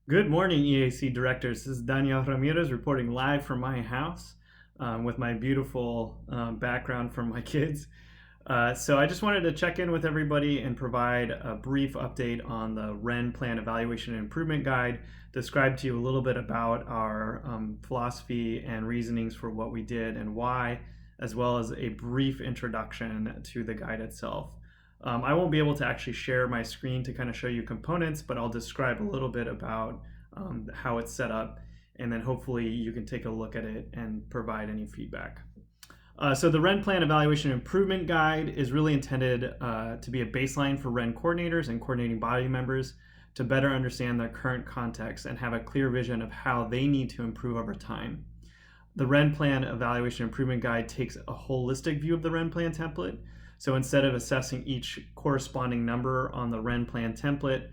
Good morning, EAC directors. This is Daniel Ramirez reporting live from my house with my beautiful background from my kids. So I just wanted to check in with everybody and provide a brief update on the REN Plan Evaluation and Improvement Guide, describe to you a little bit about our philosophy and reasonings for what we did and why, as well as a brief introduction to the guide itself. I won't be able to actually share my screen to kind of show you components, but I'll describe a little bit about how it's set up, and then hopefully you can take a look at it and provide any feedback. So the REN Plan Evaluation and Improvement Guide is really intended to be a baseline for REN coordinators and coordinating body members to better understand their current context and have a clear vision of how they need to improve over time. The REN Plan Evaluation and Improvement Guide takes a holistic view of the REN Plan template. So instead of assessing each corresponding number on the REN Plan template,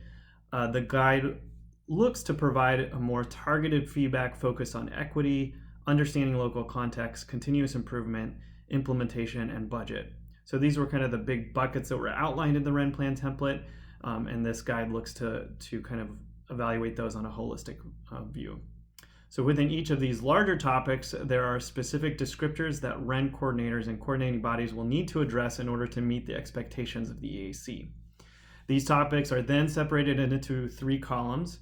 the guide looks to provide a more targeted feedback focused on equity, understanding local context, continuous improvement, implementation, and budget. So these were kind of the big buckets that were outlined in the REN Plan template, and this guide looks to kind of evaluate those on a holistic view. So within each of these larger topics, there are specific descriptors that REN coordinators and coordinating bodies will need to address in order to meet the expectations of the EAC. These topics are then separated into 3 columns: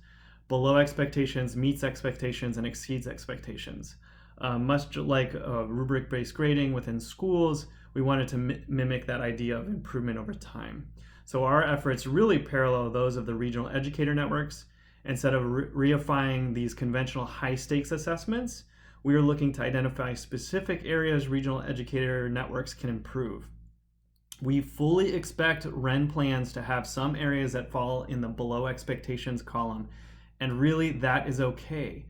below expectations, meets expectations, and exceeds expectations. Much like rubric-based grading within schools, we wanted to mimic that idea of improvement over time. So our efforts really parallel those of the regional educator networks. Instead of reifying these conventional high-stakes assessments, we are looking to identify specific areas regional educator networks can improve. We fully expect REN plans to have some areas that fall in the below expectations column, and really that is okay.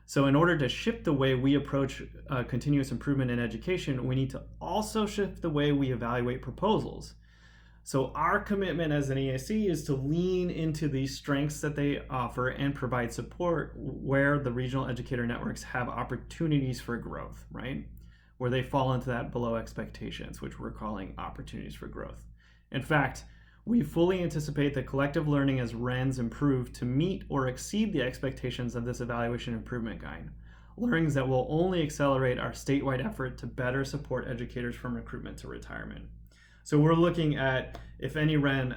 So in order to shift the way we approach continuous improvement in education, we need to also shift the way we evaluate proposals. So our commitment as an EAC is to lean into these strengths that they offer and provide support where the regional educator networks have opportunities for growth, right? Where they fall into that below expectations, which we're calling opportunities for growth. In fact, we fully anticipate that collective learning as RENs improve to meet or exceed the expectations of this evaluation improvement guide. Learnings that will only accelerate our statewide effort to better support educators from recruitment to retirement. So we're looking at if any REN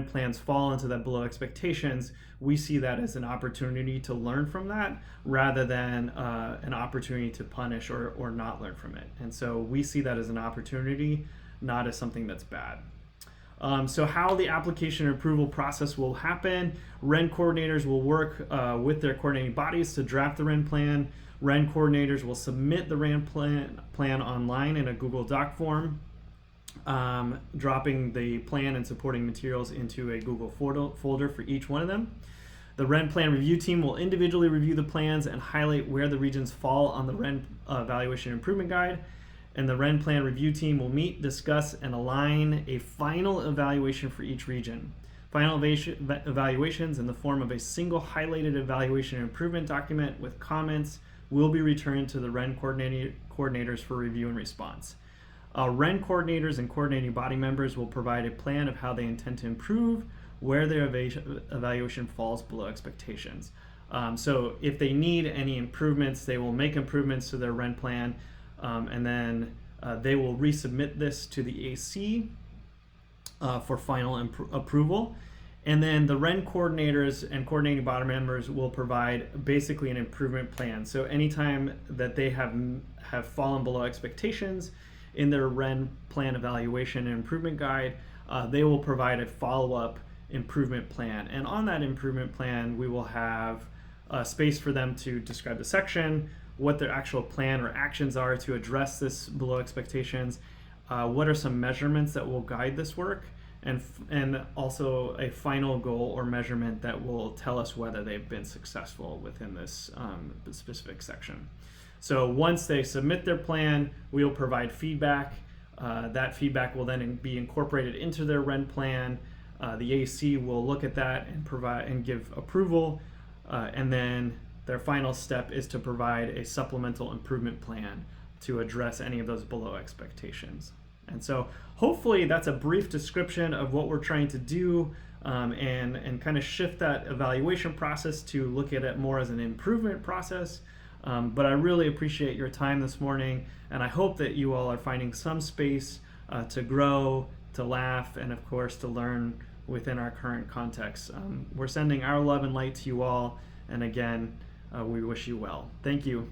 plans fall into that below expectations, we see that as an opportunity to learn from that rather than an opportunity to punish or not learn from it. And so we see that as an opportunity, not as something that's bad. So how the application and approval process will happen: REN coordinators will work with their coordinating bodies to draft the REN plan. REN coordinators will submit the REN plan online in a Google Doc form, dropping the plan and supporting materials into a Google folder for each one of them. The REN plan review team will individually review the plans and highlight where the regions fall on the REN evaluation improvement guide. And the REN plan review team will meet, discuss, and align a final evaluation for each region. Final evaluations in the form of a single highlighted evaluation and improvement document with comments will be returned to the REN coordinators for review and response. REN coordinators and coordinating body members will provide a plan of how they intend to improve where their evaluation falls below expectations. So if they need any improvements, they will make improvements to their REN plan, and then they will resubmit this to the AC for final approval. And then the REN coordinators and coordinating body members will provide basically an improvement plan. So anytime that they have fallen below expectations in their REN plan evaluation and improvement guide, they will provide a follow-up improvement plan. And on that improvement plan, we will have space for them to describe the section, what their actual plan or actions are to address this below expectations, what are some measurements that will guide this work, and also a final goal or measurement that will tell us whether they've been successful within this specific section. So once they submit their plan, we will provide feedback. That feedback will then be incorporated into their REN plan. The AC will look at that and provide and give approval, and then their final step is to provide a supplemental improvement plan to address any of those below expectations. And so hopefully that's a brief description of what we're trying to do and kind of shift that evaluation process to look at it more as an improvement process. But I really appreciate your time this morning, and I hope that you all are finding some space to grow, to laugh, and of course to learn within our current context. We're sending our love and light to you all, and again, we wish you well. Thank you.